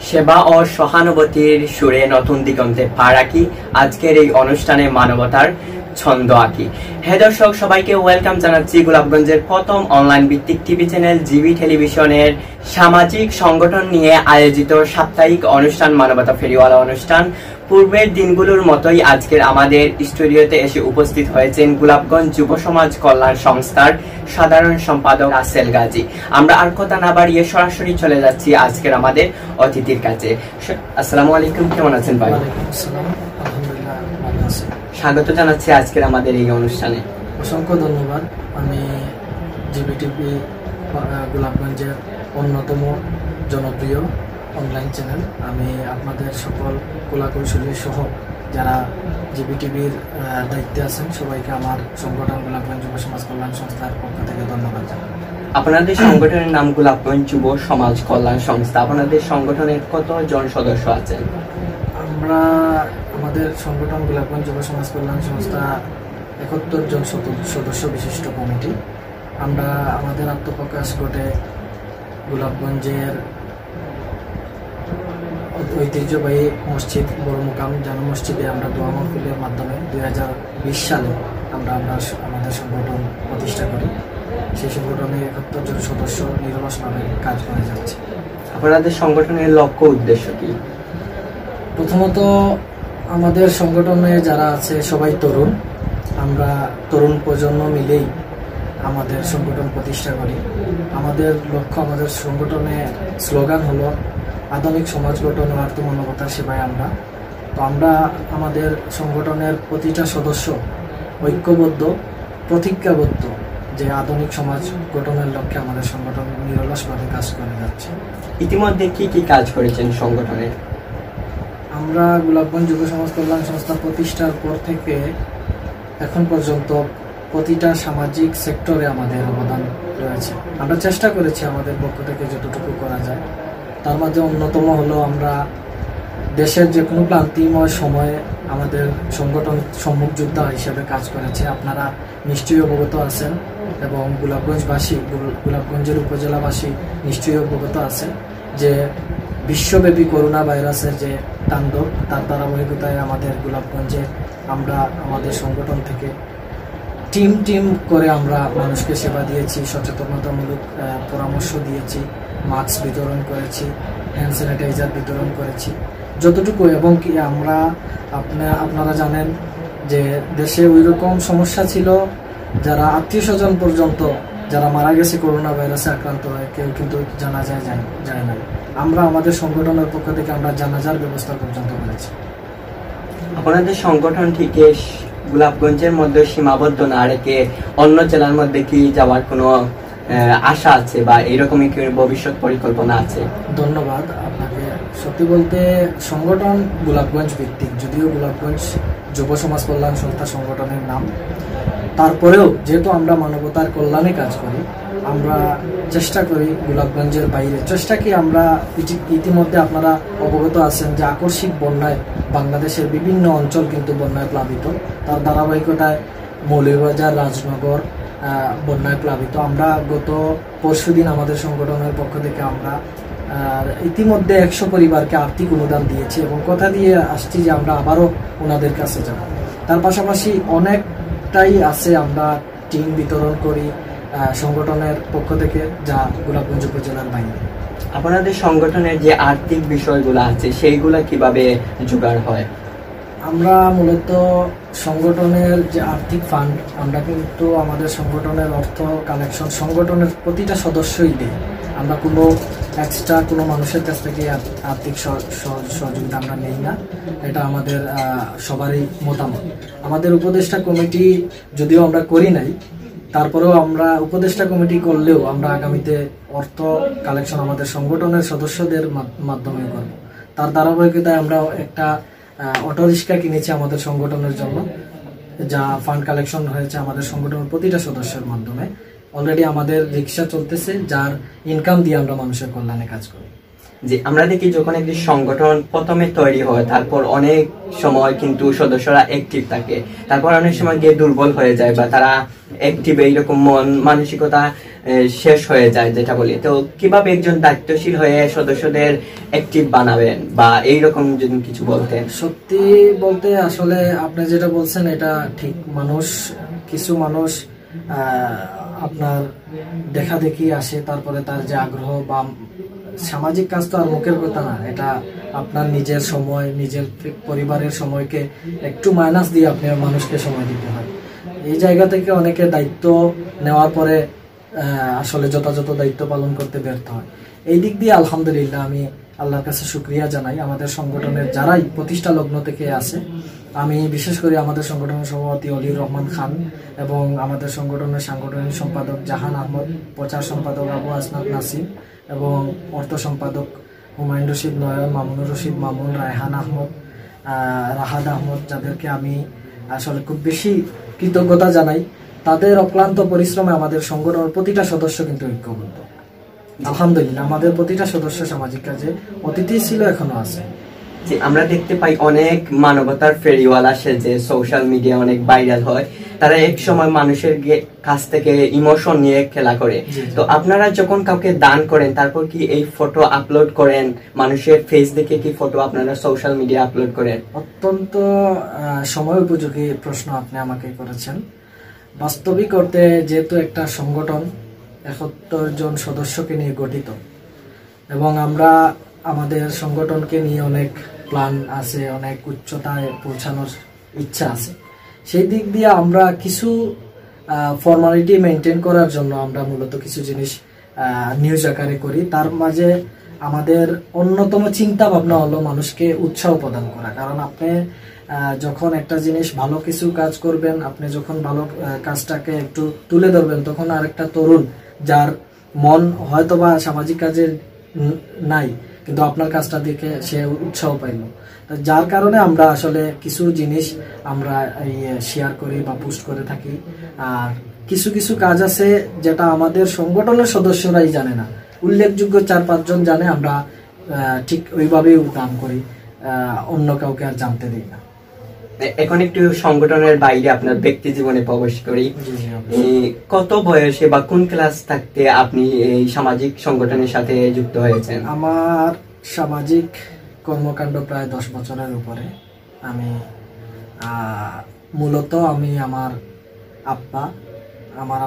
সেবা ও সহানুভূতির সুরে নতুন দিগন্তে পা রাখি। আজকের এই অনুষ্ঠানে মানবতার ছন্দ আঁকি। হে দর্শক, সবাইকে ওয়েলকাম জানাচ্ছি গোলাপগঞ্জের প্রথম অনলাইন ভিত্তিক টিভি চ্যানেল জিবি টেলিভিশনের সামাজিক সংগঠন নিয়ে আয়োজিত সাপ্তাহিক অনুষ্ঠান মানবতা ফেরিওয়ালা অনুষ্ঠান। পূর্বের দিনগুলোর মতোই আজকের আমাদের স্টুডিওতে এসে উপস্থিত হয়েছেন গোলাপগঞ্জ যুব সমাজ কল্যাণ সংস্থার সাধারণ সম্পাদক রাসেল গাজী। আমরা আর কথা না বাড়িয়ে সরাসরি চলে যাচ্ছি আজকের আমাদের অতিথির কাছে। আসসালামু আলাইকুম, কেমন আছেন ভাই? স্বাগত জানাচ্ছি আজকের আমাদের এই অনুষ্ঠানে। অসংখ্য ধন্যবাদ। আমি জিবি টিভি গোলাপগঞ্জের অন্যতম জনপ্রিয় অনলাইন চ্যানেল। আমি আপনাদের সকল কলাকৌশলী সহ যারা জিবি টিভির দায়িত্বে আছেন সবাইকে আমার সংগঠন গোলাপগঞ্জ যুব সমাজ কল্যাণ সংস্থার পক্ষ থেকে ধন্যবাদ জানাই। আপনাদের সংগঠনের নাম গোলাপগঞ্জ যুব সমাজ কল্যাণ সংস্থা। আপনাদের সংগঠনের কতজন সদস্য আছেন? আমাদের সংগঠন গোলাপগঞ্জ যুব সমাজ কল্যাণ সংস্থা 71 জন সদস্য বিশিষ্ট কমিটি। আমরা আমাদের আত্মপ্রকাশ ঘটে গোলাপগঞ্জের ঐতিহ্যবাহী মসজিদ বড় মুকাম জামে মসজিদে আমরা দোয়া মাহফিলের মাধ্যমে 2020 সালে আমরা আমাদের সংগঠন প্রতিষ্ঠা করি। সেই সংগঠনে 71 জন সদস্য নিরলসভাবে কাজ করে যাচ্ছে। আপনাদের সংগঠনের লক্ষ্য উদ্দেশ্য কি? প্রথমত আমাদের সংগঠনে যারা আছে সবাই তরুণ। আমরা তরুণ প্রজন্ম মিলেই আমাদের সংগঠন প্রতিষ্ঠা করি। আমাদের লক্ষ্য, আমাদের সংগঠনের স্লোগান হলো আধুনিক সমাজ গঠন ও আত্মমানবতার সেবায় আমরা। তো আমরা আমাদের সংগঠনের প্রতিটা সদস্য ঐক্যবদ্ধ, প্রতিজ্ঞাবদ্ধ যে আধুনিক সমাজ গঠনের লক্ষ্যে আমাদের সংগঠন নিরলসভাবে কাজ করে যাচ্ছে। ইতিমধ্যে কি কি কাজ করেছেন সংগঠনের? আমরা গোলাপগঞ্জ যুব সমাজ কল্যাণ সংস্থা প্রতিষ্ঠার পর থেকে এখন পর্যন্ত প্রতিটা সামাজিক সেক্টরে আমাদের অবদান রয়েছে। আমরা চেষ্টা করেছি আমাদের পক্ষ থেকে যতটুকু করা যায়। তার মধ্যে অন্যতম হলো আমরা দেশের যে কোনো ক্লান্তিময় সময়ে আমাদের সংগঠন সম্মুখ যোদ্ধা হিসেবে কাজ করেছে। আপনারা নিশ্চয়ই অবগত আছেন এবং গোলাপগঞ্জের উপজেলাবাসী নিশ্চয়ই অবগত আছেন যে বিশ্বব্যাপী করোনা ভাইরাসের যে তাণ্ডব, তার ধারাবাহিকতায় আমাদের গোলাপগঞ্জে আমরা আমাদের সংগঠন থেকে টিম করে আমরা মানুষকে সেবা দিয়েছি, সচেতনতামূলক পরামর্শ দিয়েছি, মাস্ক বিতরণ করেছি, হ্যান্ড স্যানিটাইজার বিতরণ করেছি যতটুকু। এবং কি আপনারা জানেন যে দেশে ওই রকম সমস্যা ছিল, যারা আত্মীয় স্বজন পর্যন্ত যারা মারা গেছে করোনা ভাইরাসে আক্রান্ত হয়ে, কেউ কিন্তু জানাজায় যায় না। আমরা আমাদের সংগঠনের পক্ষ থেকে আমরা জানাজার ব্যবস্থা পর্যন্ত করেছি। আপনাদের সংগঠন থেকে গোলাপগঞ্জের মধ্যে সীমাবদ্ধ না রেখে অন্য জেলার মধ্যে কি যাওয়ার কোনো আশা আছে বা এরকমই কি ভবিষ্যৎ পরিকল্পনা আছে? ধন্যবাদ আপনাকে। সত্যি বলতে সংগঠন গোলাপগঞ্জ ভিত্তিক, যদিও গোলাপগঞ্জ যুব সমাজ কল্যাণ সংস্থা সংগঠনের নাম, তারপরেও যেহেতু আমরা মানবতার কল্যাণে কাজ করি, আমরা চেষ্টা করি গোলাপগঞ্জের বাইরে আমরা ইতিমধ্যে আপনারা অবগত আছেন যে আকস্মিক বন্যায় বাংলাদেশের বিভিন্ন অঞ্চল কিন্তু বন্যায় প্লাবিত। তার ধারাবাহিকতায় মৌলভীবাজার, রাজনগর বন্যায় প্লাবিত। আমরা গত পরশুদিন আমাদের সংগঠনের পক্ষ থেকে আমরা ইতিমধ্যে 100 পরিবারকে আর্থিক অনুদান দিয়েছি এবং কথা দিয়ে আসছি যে আমরা আবারও ওনাদের কাছে যাব। তার পাশাপাশি অনেকটাই আছে, আমরা টিম বিতরণ করি সংগঠনের পক্ষ থেকে, যা গোলাপগঞ্জ উপজেলার বাইরে। আপনাদের সংগঠনের যে আর্থিক বিষয়গুলো আছে সেইগুলা কিভাবে জোগাড় হয়? আমরা মূলত সংগঠনের যে আর্থিক ফান্ড, আমরা কিন্তু আমাদের সংগঠনের অর্থ কালেকশন সংগঠনের প্রতিটা সদস্যই দেয়। আমরা কোনো এক্সট্রা কোনো মানুষের কাছ থেকে আর্থিক সহযোগিতা আমরা নেই না। এটা আমাদের সবারই মতামত। আমাদের উপদেষ্টা কমিটি যদিও আমরা করি নাই, তারপরেও আমরা উপদেষ্টা কমিটি করলেও আমরা আগামীতে অর্থ কালেকশন আমাদের সংগঠনের সদস্যদের মাধ্যমে করব। তার ধারাবাহিকতায় আমরা একটা অটোরিক্সা কিনেছি আমাদের সংগঠনের জন্য, যা ফান্ড কালেকশন হয়েছে আমাদের সংগঠনের প্রতিটা সদস্যের মাধ্যমে। অলরেডি আমাদের রিক্সা চলতেছে, যার ইনকাম দিয়ে আমরা মানুষের কল্যাণে কাজ করি। যে আমরা দেখি যখন একটি সংগঠন প্রথমে তৈরি হয়, তারপর অনেক সময় কিন্তু সদস্যরা অ্যাক্টিভ থাকে, তারপর অনেক সময় গিয়ে দুর্বল হয়ে যায় বা তারা অ্যাক্টিভ এইরকম মন মানসিকতা শেষ হয়ে যায় যেটা বলি। তো কিভাবে একজন দায়িত্বশীল হয়ে সদস্যদের অ্যাক্টিভ বানাবেন বা এইরকম যদি কিছু বলতেন। সত্যি বলতে আসলে আপনি যেটা বলছেন এটা ঠিক। কিছু মানুষ আপনার দেখা দেখি আসে, তারপরে তার যে আগ্রহ বা সামাজিক কাজ তো আর মুখের কথা না, এটা আপনার নিজের সময়, নিজের পরিবারের সময়কে একটু মাইনাস দিয়ে আপনি মানুষকে সময় দিতে হয়। এই জায়গা থেকে অনেকে দায়িত্ব নেওয়ার পরে আসলে যথাযথ দায়িত্ব পালন করতে ব্যর্থ হয়। এই দিক দিয়ে আলহামদুলিল্লাহ আমি আল্লাহর কাছে শুকরিয়া জানাই। আমাদের সংগঠনের যারাই প্রতিষ্ঠা লগ্ন থেকে আছে, আমি বিশেষ করে আমাদের সংগঠনের সভাপতি অলিউর রহমান খান এবং আমাদের সংগঠনের সাংগঠনিক সম্পাদক জাহান আহমদ, প্রচার সম্পাদক আবু আসনাদ নাসিম এবং অর্থ সম্পাদক হুমায়ুন রশিদ নয়ন, মামুনুর রশিদ মামুন, রায়হান আহমদ, রাহাদ আহমদ, যাদেরকে আমি আসলে খুব বেশি কৃতজ্ঞতা জানাই। তাদের অক্লান্ত পরিশ্রমে আমাদের সংগঠনের প্রতিটা সদস্য কিন্তু ঐক্যবদ্ধ। আলহামদুলিল্লাহ আমাদের প্রতিটা সদস্য সামাজিক কাজে অতীতে ছিল, এখনো আছে। যে আমরা দেখতে পাই অনেক মানবতার ফেরিওয়ালা আসে যে সোশ্যাল মিডিয়া অনেক ভাইরাল হয়, তারা এক সময় মানুষের কাছ থেকে ইমোশন নিয়ে খেলা করে। তো আপনারা যখন কাউকে দান করেন তারপর কি এই ফটো আপলোড করেন, মানুষের ফেস দেখে কি ফটো আপনারা সোশ্যাল মিডিয়া আপলোড করেন? অত্যন্ত সময় উপযোগী প্রশ্ন আপনি আমাকে করেছেন। বাস্তবিক অর্থে যেহেতু একটা সংগঠন 71 জন সদস্যকে নিয়ে গঠিত এবং আমরা আমাদের সংগঠনকে নিয়ে অনেক প্ল্যান আছে, অনেক উচ্চতায় পৌঁছানোর ইচ্ছা আছে, সেই দিক দিয়ে আমরা কিছু ফর্মালিটি মেনটেন করার জন্য আমরা মূলত কিছু জিনিস নিউজ আকারে করি। তার মাঝে আমাদের অন্যতম চিন্তা ভাবনা হলো মানুষকে উৎসাহ প্রদান করা। কারণ আপনি যখন একটা জিনিস ভালো কিছু কাজ করবেন, আপনি যখন ভালো কাজটাকে একটু তুলে ধরবেন, তখন আরেকটা তরুণ যার মন হয়তোবা সামাজিক কাজে নাই কিন্তু আপনার কাজটা দেখে সে উৎসাহ পাইল, যার কারণে আমরা আসলে কিছু জিনিস আমরা শেয়ার করি বা পোস্ট করে থাকি। আর কিছু কিছু কাজ আছে যেটা আমাদের সংগঠনের সদস্যরাই জানে না, উল্লেখযোগ্য 4-5 জন জানে, আমরা ঠিক ওইভাবেই দান করি, অন্য কাউকে আর জানতে দিই না। এখন একটু সংগঠনের বাইরে আপনার ব্যক্তি জীবনে প্রবেশ করি। কত বয়সে বা কোন ক্লাস থাকতে আপনি এই সামাজিক সংগঠনের সাথে যুক্ত হয়েছেন? আমার সামাজিক কর্মকাণ্ড প্রায় 10 বছরের উপরে। আমি মূলত আমার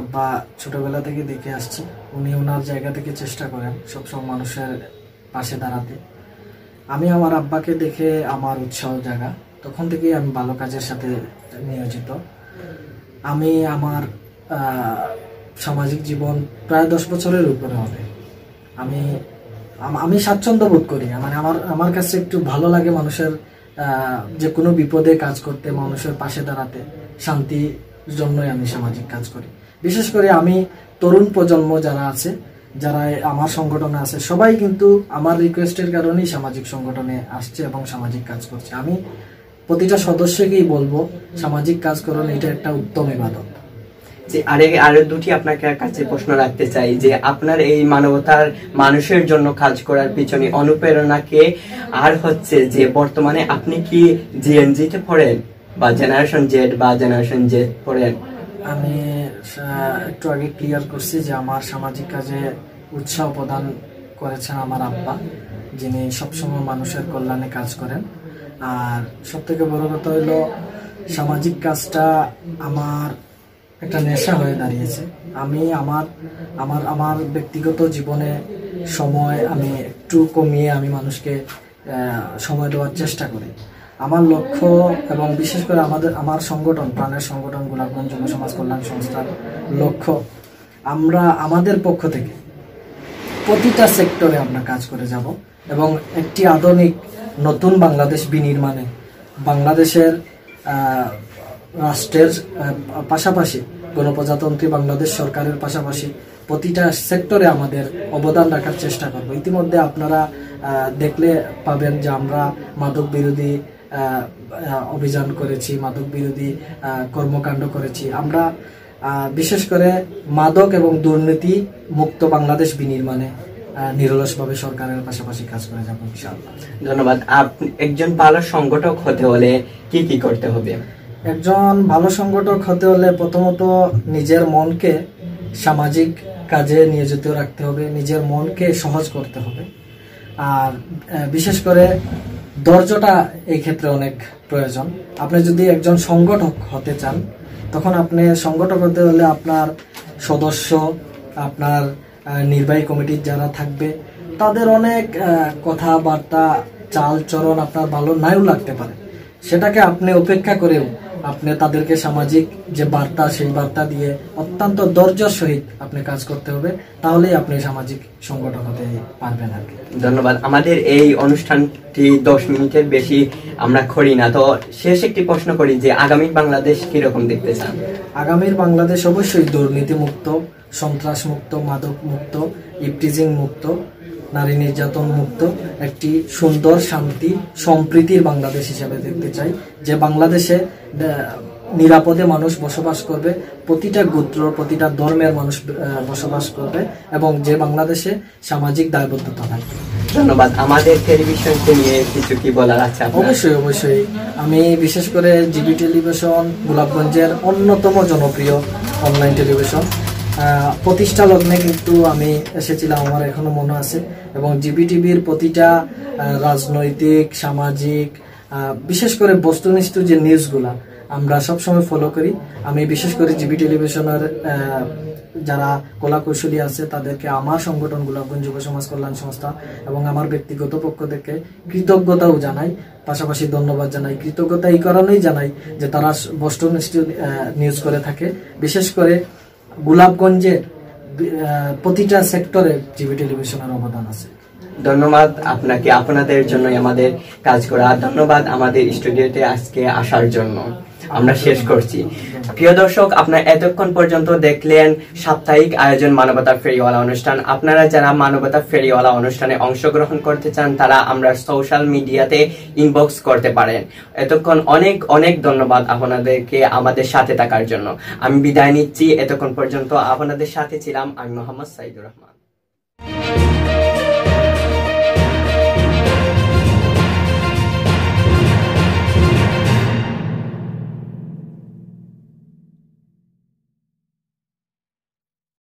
আব্বা ছোটবেলা থেকে দেখে আসছি, উনি ওনার জায়গা থেকে চেষ্টা করেন সবসময় মানুষের পাশে দাঁড়াতে। আমি আমার আব্বাকে দেখে আমার উৎসাহ জাগা, তখন থেকেই আমি ভালো কাজের সাথে নিয়োজিত। আমি আমার সামাজিক জীবন প্রায় 10 বছরের উপরে হবে। আমি স্বাচ্ছন্দ্য বোধ করি, মানে আমার কাছে একটু ভালো লাগে মানুষের যে কোনো বিপদে কাজ করতে, মানুষের পাশে দাঁড়াতে, শান্তির জন্যই আমি সামাজিক কাজ করি। বিশেষ করে আমি তরুণ প্রজন্ম যারা আছে, যারা আমার সংগঠনে আছে, সবাই কিন্তু আমার রিকোয়েস্টের কারণেই সামাজিক সংগঠনে আসছে এবং সামাজিক কাজ করছে। আমি প্রতিটা সদস্যকেই বলবো সামাজিক কাজ করুন, এটা একটা উত্তম ইবাদত। যে আরো দুটি আপনার কাছে প্রশ্ন রাখতে চাই যে আপনার এই মানবতার মানুষের জন্য কাজ করার পিছনে অনুপ্রেরণা কে, আর হচ্ছে যে বর্তমানে আপনি কি জিএনজি তে পড়েন বা জেনারেশন জেড বা জেনারেশন জেড পড়েন? আমি একটু আগে ক্লিয়ার করছি যে আমার সামাজিক কাজে উৎসাহ প্রদান করেছেন আমার আব্বা, যিনি সবসময় মানুষের কল্যাণে কাজ করেন। আর সব থেকে বড় কথা হইল সামাজিক কাজটা আমার একটা নেশা হয়ে দাঁড়িয়েছে। আমি আমার ব্যক্তিগত জীবনে সময় আমি একটু কমিয়ে আমি মানুষকে সময় দেওয়ার চেষ্টা করি। আমার লক্ষ্য এবং বিশেষ করে আমার সংগঠন, প্রাণের সংগঠন গোলাপগঞ্জ যুব সমাজ কল্যাণ সংস্থার লক্ষ্য, আমরা আমাদের পক্ষ থেকে প্রতিটা সেক্টরে আমরা কাজ করে যাব এবং একটি আধুনিক নতুন বাংলাদেশ বিনির্মাণে বাংলাদেশের রাষ্ট্রের পাশাপাশি গণপ্রজাতন্ত্রী বাংলাদেশ সরকারের পাশাপাশি প্রতিটা সেক্টরে আমাদের অবদান রাখার চেষ্টা করব। ইতিমধ্যে আপনারা দেখলে পাবেন যে আমরা মাদক বিরোধী অভিযান করেছি, মাদক বিরোধী কর্মকাণ্ড করেছি। আমরা বিশেষ করে মাদক এবং দুর্নীতি মুক্ত বাংলাদেশ বিনির্মাণে নিরলসভাবে সরকারের পাশাপাশি কাজ করে যাব ইনশাআল্লাহ। ধন্যবাদ। একজন ভালো সংগঠক হতে হলে কি কি করতে হবে? একজন ভালো সংগঠক হতে হলে প্রথমত নিজের মনকে সামাজিক কাজে নিয়োজিত রাখতে হবে, নিজের মনকে সহজ করতে হবে। আর বিশেষ করে ধৈর্যটা এই ক্ষেত্রে অনেক প্রয়োজন। আপনি যদি একজন সংগঠক হতে চান, তখন আপনি সংগঠক হতে হলে আপনার সদস্য, আপনার নির্বাহী কমিটির যারা থাকবে, তাদের অনেক কথাবার্তা, চাল চরণ আপনার ভালো নাও লাগতে পারে। সেটাকে আপনি উপেক্ষা করেও আপনি তাদেরকে সামাজিক যে বার্তা, সেই বার্তা দিয়ে অত্যন্ত ধৈর্যের সহিত আপনি কাজ করতে হবে, তাহলেই আপনি সামাজিক সংগঠক হতে পারবেন আর কি। ধন্যবাদ। আমাদের এই অনুষ্ঠানটি 10 মিনিটের বেশি আমরা করি না, তো শেষ একটি প্রশ্ন করি যে আগামী বাংলাদেশ কিরকম দেখতে চান? আগামীর বাংলাদেশ অবশ্যই দুর্নীতি মুক্ত, সন্ত্রাস মুক্ত, মাদক মুক্ত, ইপটিজিং মুক্ত, নারী নির্যাতন মুক্ত একটি সুন্দর, শান্তি, সম্প্রীতির বাংলাদেশ হিসাবে দেখতে চাই। যে বাংলাদেশে নিরাপদে মানুষ বসবাস করবে, প্রতিটা গোত্র, প্রতিটা ধর্মের মানুষ বসবাস করবে, এবং যে বাংলাদেশে সামাজিক দায়বদ্ধতা থাকবে। ধন্যবাদ। আমাদের টেলিভিশনকে নিয়ে কিছু কি বলার আছে? অবশ্যই অবশ্যই। আমি বিশেষ করে জিবি টেলিভিশন গোলাপগঞ্জের অন্যতম জনপ্রিয় অনলাইন টেলিভিশন। প্রতিষ্ঠা লগ্নে কিন্তু আমি এসেছিলাম, আমার এখনো মনে আছে। এবং জিবি টিভির প্রতিটা রাজনৈতিক, সামাজিক, বিশেষ করে বস্তুনিষ্ঠ যে নিউজগুলা আমরা সবসময় ফলো করি। আমি বিশেষ করে জিবি টেলিভিশনের যারা কলাকৌশলী আছে তাদেরকে আমার সংগঠন গোলাপগঞ্জ যুব সমাজ কল্যাণ সংস্থা এবং আমার ব্যক্তিগত পক্ষ থেকে কৃতজ্ঞতাও জানাই, পাশাপাশি ধন্যবাদ জানাই। কৃতজ্ঞতা এই কারণেই জানাই যে তারা বস্তুনিষ্ঠ নিউজ করে থাকে। বিশেষ করে গোলাপগঞ্জের প্রতিটা সেক্টরে জিবি টেলিভিশনের অবদান আছে। ধন্যবাদ আপনাকে, আপনাদের জন্যই আমাদের কাজ করা। ধন্যবাদ আমাদের স্টুডিওতে আজকে আসার জন্য। আমরা শেষ করছি। প্রিয় দর্শক, আপনারা এতক্ষণ পর্যন্ত দেখলেন সাপ্তাহিক আয়োজন মানবতা ফেরিওয়ালা অনুষ্ঠান। আপনারা যারা মানবতা ফেরিওয়ালা অনুষ্ঠানে অংশগ্রহণ করতে চান, তারা আমরা সোশ্যাল মিডিয়াতে ইনবক্স করতে পারেন। এতক্ষণ অনেক অনেক ধন্যবাদ আপনাদেরকে আমাদের সাথে থাকার জন্য। আমি বিদায় নিচ্ছি। এতক্ষণ পর্যন্ত আপনাদের সাথে ছিলাম আমি মোহাম্মদ সাইদুর রহমান।